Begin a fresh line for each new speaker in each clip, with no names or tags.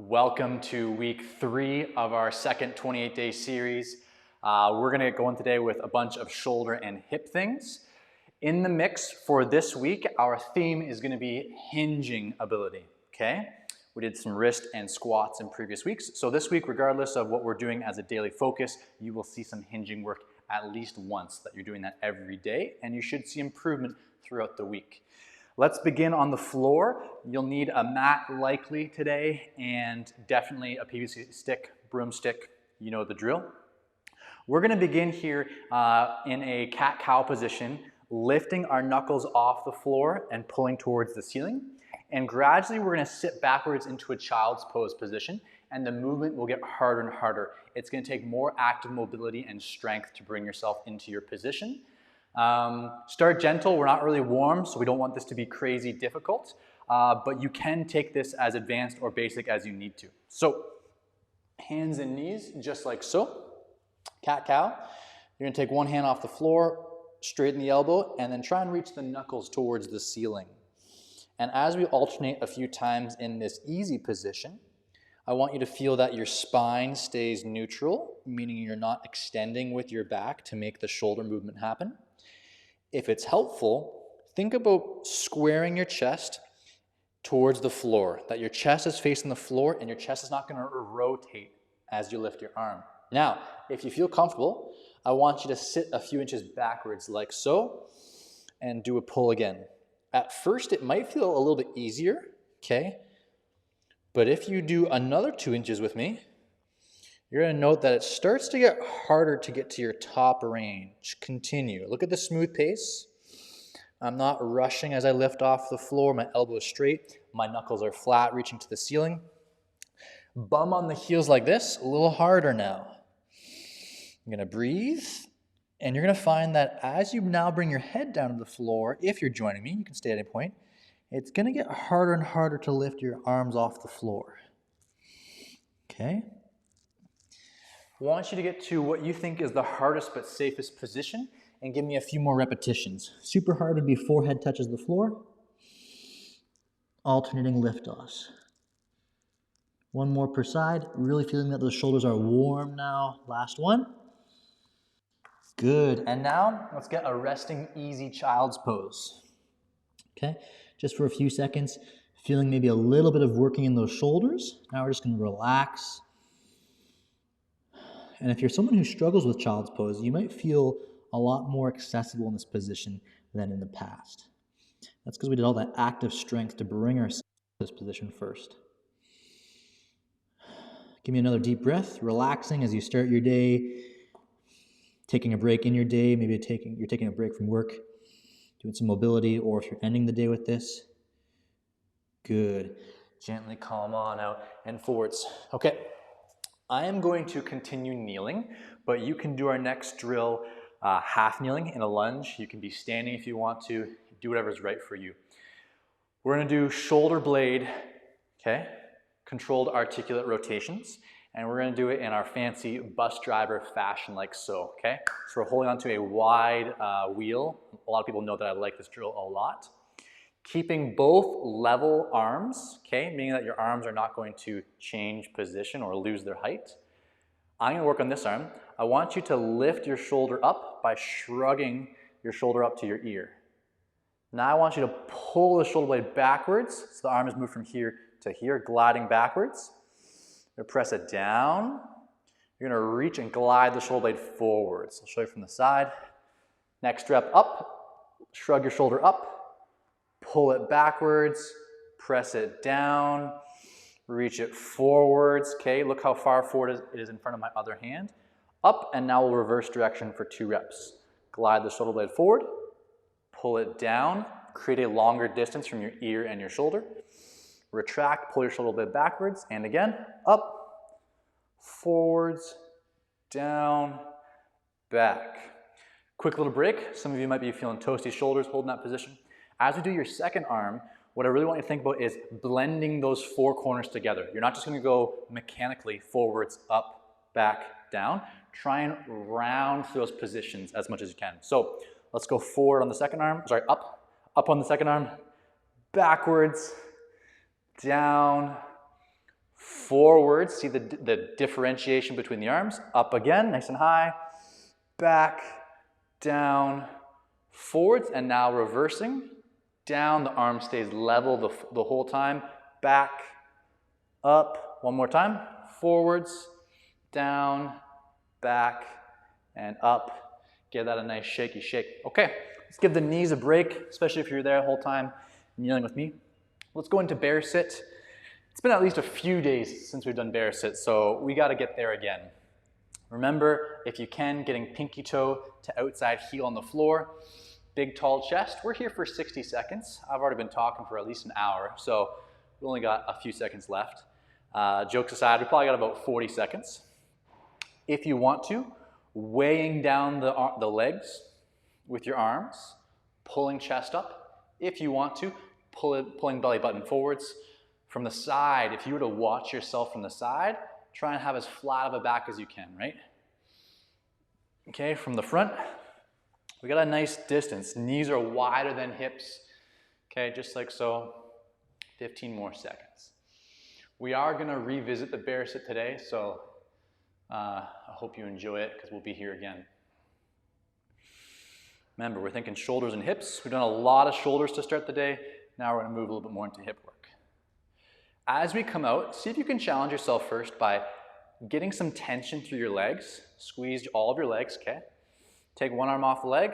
Welcome to week 3 of our second 28-day series. We're going to get going today with a bunch of shoulder and hip things. In the mix for this week, our theme is going to be hinging ability, okay? We did some wrist and squats in previous weeks. So this week, regardless of what we're doing as a daily focus, you will see some hinging work at least once, that you're doing that every day, and you should see improvement throughout the week. Let's begin on the floor. You'll need a mat likely today, and definitely a PVC stick, broomstick, you know the drill. We're gonna begin here in a cat-cow position, lifting our knuckles off the floor and pulling towards the ceiling. And gradually we're gonna sit backwards into a child's pose position, and the movement will get harder and harder. It's gonna take more active mobility and strength to bring yourself into your position. Start gentle. We're not really warm, so we don't want this to be crazy difficult, but you can take this as advanced or basic as you need to. So hands and knees, just like so. Cat-cow. You're gonna take one hand off the floor, straighten the elbow, and then try and reach the knuckles towards the ceiling. And as we alternate a few times in this easy position, I want you to feel that your spine stays neutral, meaning you're not extending with your back to make the shoulder movement happen. If it's helpful, think about squaring your chest towards the floor, that your chest is facing the floor and your chest is not going to rotate as you lift your arm. Now, if you feel comfortable, I want you to sit a few inches backwards like so and do a pull again. At first, it might feel a little bit easier, okay? But if you do another 2 inches with me, you're going to note that it starts to get harder to get to your top range. Continue. Look at the smooth pace. I'm not rushing as I lift off the floor. My elbow is straight. My knuckles are flat, reaching to the ceiling. Bum on the heels like this. A little harder now. You're going to breathe. And you're going to find that as you now bring your head down to the floor, if you're joining me, you can stay at any point, it's going to get harder and harder to lift your arms off the floor. Okay? I want you to get to what you think is the hardest but safest position and give me a few more repetitions. Super hard would be forehead touches the floor. Alternating lift-offs. One more per side. Really feeling that those shoulders are warm now. Last one. Good. And now let's get a resting easy child's pose. Okay? Just for a few seconds. Feeling maybe a little bit of working in those shoulders. Now we're just going to relax. And if you're someone who struggles with child's pose, you might feel a lot more accessible in this position than in the past. That's because we did all that active strength to bring ourselves to this position first. Give me another deep breath, relaxing as you start your day, taking a break in your day, maybe you're taking a break from work, doing some mobility, or if you're ending the day with this. Good. Gently calm on out and forwards. Okay. I am going to continue kneeling, but you can do our next drill half kneeling in a lunge. You can be standing if you want to. Do whatever's right for you. We're going to do shoulder blade, okay? Controlled articulate rotations, and we're going to do it in our fancy bus driver fashion like so, okay? So we're holding onto a wide wheel. A lot of people know that I like this drill a lot. Keeping both level arms, okay, meaning that your arms are not going to change position or lose their height. I'm going to work on this arm. I want you to lift your shoulder up by shrugging your shoulder up to your ear. Now I want you to pull the shoulder blade backwards, so the arm is moved from here to here, gliding backwards. You're going to press it down. You're going to reach and glide the shoulder blade forwards. I'll show you from the side. Next step up, shrug your shoulder up. Pull it backwards, press it down, reach it forwards, okay? Look how far forward it is in front of my other hand. Up, and now we'll reverse direction for 2 reps. Glide the shoulder blade forward, pull it down, create a longer distance from your ear and your shoulder. Retract, pull your shoulder blade backwards, and again, up, forwards, down, back. Quick little break. Some of you might be feeling toasty shoulders holding that position. As we do your second arm, what I really want you to think about is blending those 4 corners together. You're not just going to go mechanically forwards, up, back, down. Try and round through those positions as much as you can. So let's go forward on the second arm, up on the second arm, backwards, down, forwards. See the differentiation between the arms. Up again, nice and high. Back, down, forwards, and now reversing. Down, the arm stays level the whole time. Back, up, one more time. Forwards, down, back, and up. Give that a nice shaky shake. Okay, let's give the knees a break, especially if you're there the whole time kneeling with me. Let's go into bear sit. It's been at least a few days since we've done bear sit, so we got to get there again. Remember, if you can, getting pinky toe to outside heel on the floor. Big tall chest. We're here for 60 seconds. I've already been talking for at least an hour, so we only got a few seconds left. Jokes aside, we probably got about 40 seconds. If you want to, weighing down the legs with your arms, pulling chest up. If you want to, pulling belly button forwards. From the side, if you were to watch yourself from the side, try and have as flat of a back as you can, right? Okay, from the front, we got a nice distance. Knees are wider than hips. Okay, just like so. 15 more seconds. We are going to revisit the bear sit today, so I hope you enjoy it because we'll be here again. Remember, we're thinking shoulders and hips. We've done a lot of shoulders to start the day. Now we're going to move a little bit more into hip work. As we come out, see if you can challenge yourself first by getting some tension through your legs. Squeeze all of your legs, okay? Take one arm off the leg,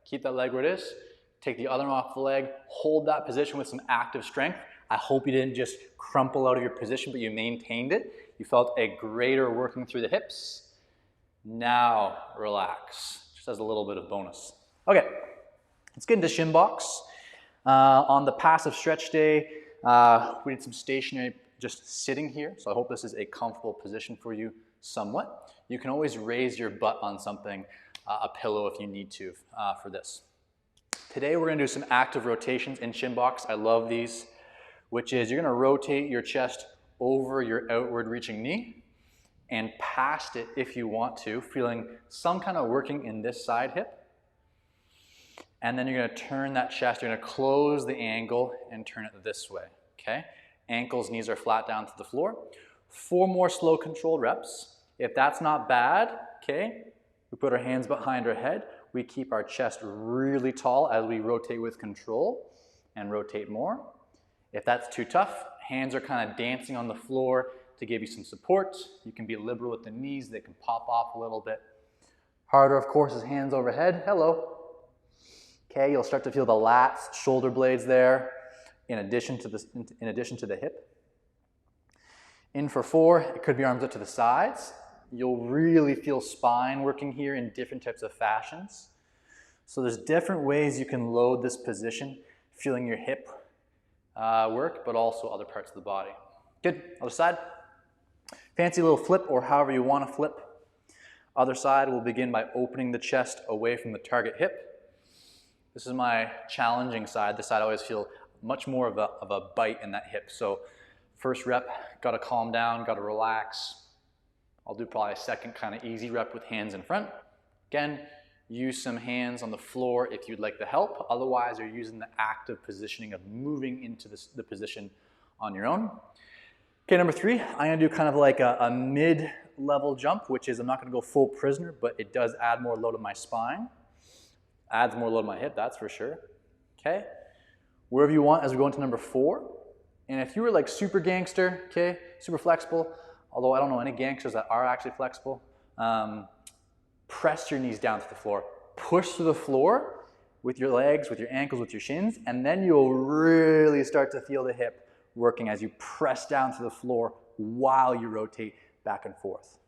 keep that leg where it is. Take the other arm off the leg, hold that position with some active strength. I hope you didn't just crumple out of your position, but you maintained it. You felt a greater working through the hips. Now relax, just as a little bit of bonus. Okay, let's get into shin box. On the passive stretch day, we did some stationary, just sitting here. So I hope this is a comfortable position for you somewhat. You can always raise your butt on something, a pillow if you need to for this. Today we're gonna do some active rotations in shin box. I love these, which is you're gonna rotate your chest over your outward reaching knee and past it if you want to, feeling some kind of working in this side hip. And then you're gonna turn that chest, you're gonna close the angle and turn it this way, okay? Ankles, knees are flat down to the floor. 4 more slow controlled reps. If that's not bad, okay, we put our hands behind our head. We keep our chest really tall as we rotate with control and rotate more. If that's too tough, hands are kind of dancing on the floor to give you some support. You can be liberal with the knees, they can pop off a little bit. Harder, of course, is hands overhead. Hello. Okay, you'll start to feel the lats, shoulder blades there, in addition to the hip. In for 4, it could be arms up to the sides. You'll really feel spine working here in different types of fashions. So there's different ways you can load this position, feeling your hip work, but also other parts of the body. Good, other side. Fancy little flip or however you want to flip. Other side, we'll begin by opening the chest away from the target hip. This is my challenging side. This side I always feel much more of a bite in that hip. So first rep, gotta calm down, gotta relax. I'll do probably a second kind of easy rep with hands in front. Again, use some hands on the floor if you'd like the help. Otherwise, you're using the active positioning of moving into the position on your own. Okay, number 3, I'm gonna do kind of like a mid-level jump, which is I'm not gonna go full prisoner, but it does add more load to my spine. Adds more load to my hip, that's for sure. Okay, wherever you want as we go into number 4. And if you were like super gangster, okay, super flexible, although I don't know any gangsters that are actually flexible, press your knees down to the floor. Push through the floor with your legs, with your ankles, with your shins, and then you'll really start to feel the hip working as you press down to the floor while you rotate back and forth.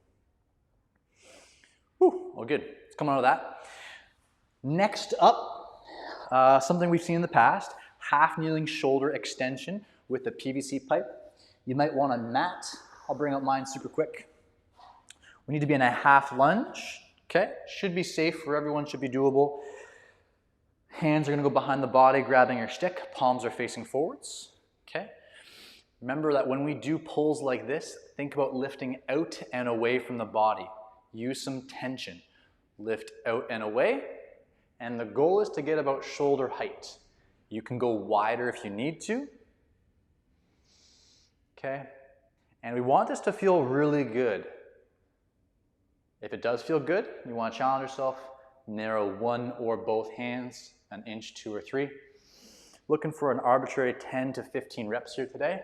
Whew, all good. Let's come on with that. Next up, something we've seen in the past, half kneeling shoulder extension with the PVC pipe. You might want a mat. I'll bring up mine super quick. We need to be in a half lunge, okay? Should be safe for everyone, should be doable. Hands are gonna go behind the body, grabbing your stick. Palms are facing forwards, okay? Remember that when we do pulls like this, think about lifting out and away from the body. Use some tension. Lift out and away. And the goal is to get about shoulder height. You can go wider if you need to. Okay? And we want this to feel really good. If it does feel good, you want to challenge yourself, narrow one or both hands, an inch, 2 or 3. Looking for an arbitrary 10 to 15 reps here today.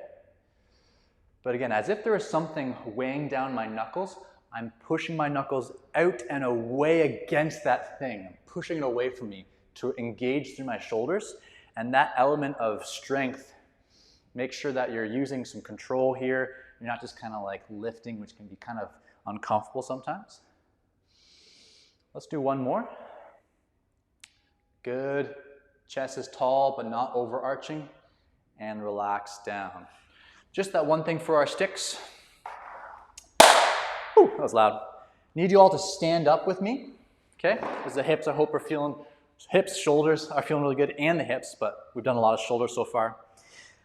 But again, as if there is something weighing down my knuckles, I'm pushing my knuckles out and away against that thing. I'm pushing it away from me to engage through my shoulders. And that element of strength, make sure that you're using some control here. You're not just kind of like lifting, which can be kind of uncomfortable sometimes. Let's do one more. Good. Chest is tall but not overarching. And relax down. Just that one thing for our sticks. Whew, that was loud. Need you all to stand up with me. Okay? Because the hips, I hope, are feeling, hips, shoulders are feeling really good, and the hips, but we've done a lot of shoulders so far.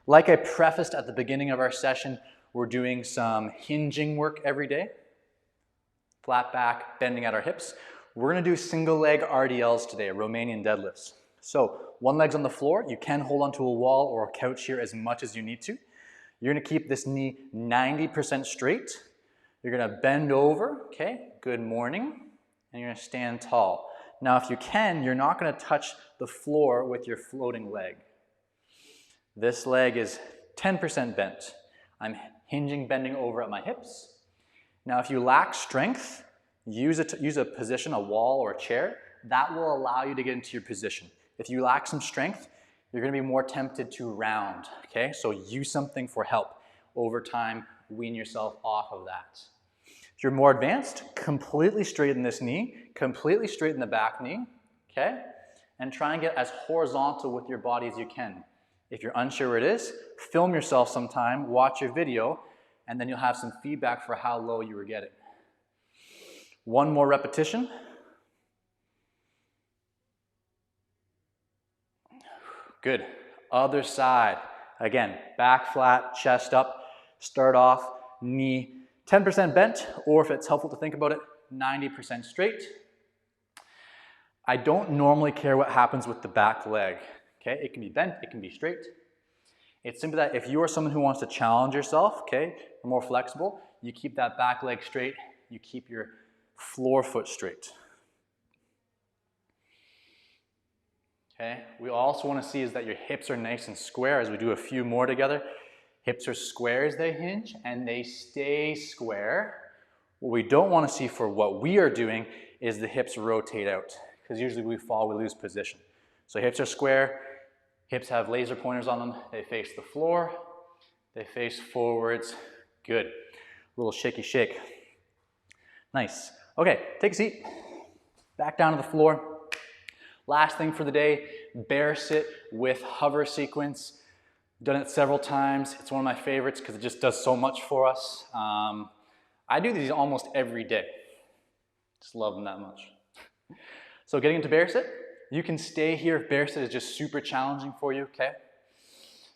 Like I prefaced at the beginning of our session, we're doing some hinging work every day. Flat back, bending at our hips. We're gonna do single leg RDLs today, Romanian deadlifts. So one leg's on the floor. You can hold onto a wall or a couch here as much as you need to. You're gonna keep this knee 90% straight. You're gonna bend over, okay? Good morning. And you're gonna stand tall. Now, if you can, you're not gonna touch the floor with your floating leg. This leg is 10% bent. I'm hinging, bending over at my hips. Now, if you lack strength, use a position, a wall or a chair. That will allow you to get into your position. If you lack some strength, you're gonna be more tempted to round, okay? So use something for help. Over time, wean yourself off of that. If you're more advanced, completely straighten this knee, completely straighten the back knee, okay? And try and get as horizontal with your body as you can. If you're unsure where it is, film yourself sometime, watch your video, and then you'll have some feedback for how low you were getting. One more repetition. Good. Other side. Again, back flat, chest up. Start off, knee 10% bent, or if it's helpful to think about it, 90% straight. I don't normally care what happens with the back leg. Okay, it can be bent, it can be straight. It's simply that if you are someone who wants to challenge yourself, okay, or more flexible, you keep that back leg straight, you keep your floor foot straight. Okay, we also want to see is that your hips are nice and square as we do a few more together. Hips are square as they hinge and they stay square. What we don't want to see for what we are doing is the hips rotate out because usually we fall, we lose position. So hips are square, hips have laser pointers on them, they face the floor, they face forwards, good. A little shaky shake. Nice. Okay, take a seat, back down to the floor. Last thing for the day, bear sit with hover sequence. Done it several times. It's one of my favorites because it just does so much for us. I do these almost every day. Just love them that much. So getting into bear sit, you can stay here if bear sit is just super challenging for you, okay?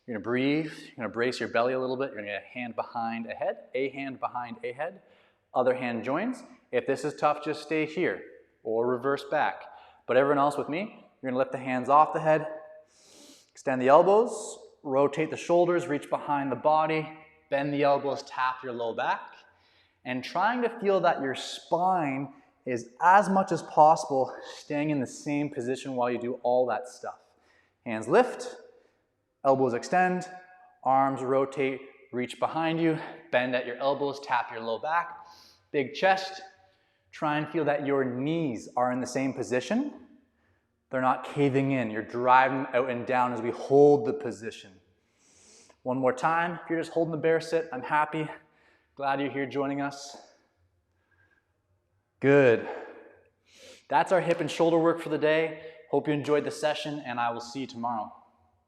You're gonna breathe, you're gonna brace your belly a little bit, you're gonna get a hand behind a hand behind a head, other hand joins. If this is tough, just stay here or reverse back. But everyone else with me, you're gonna lift the hands off the head, extend the elbows, rotate the shoulders, reach behind the body, bend the elbows, tap your low back, and trying to feel that your spine is as much as possible staying in the same position while you do all that stuff. Hands lift, elbows extend, arms rotate, reach behind you, bend at your elbows, tap your low back, big chest. Try and feel that your knees are in the same position. They're not caving in. You're driving out and down as we hold the position. One more time. If you're just holding the bear sit, I'm happy. Glad you're here joining us. Good. That's our hip and shoulder work for the day. Hope you enjoyed the session, and I will see you tomorrow.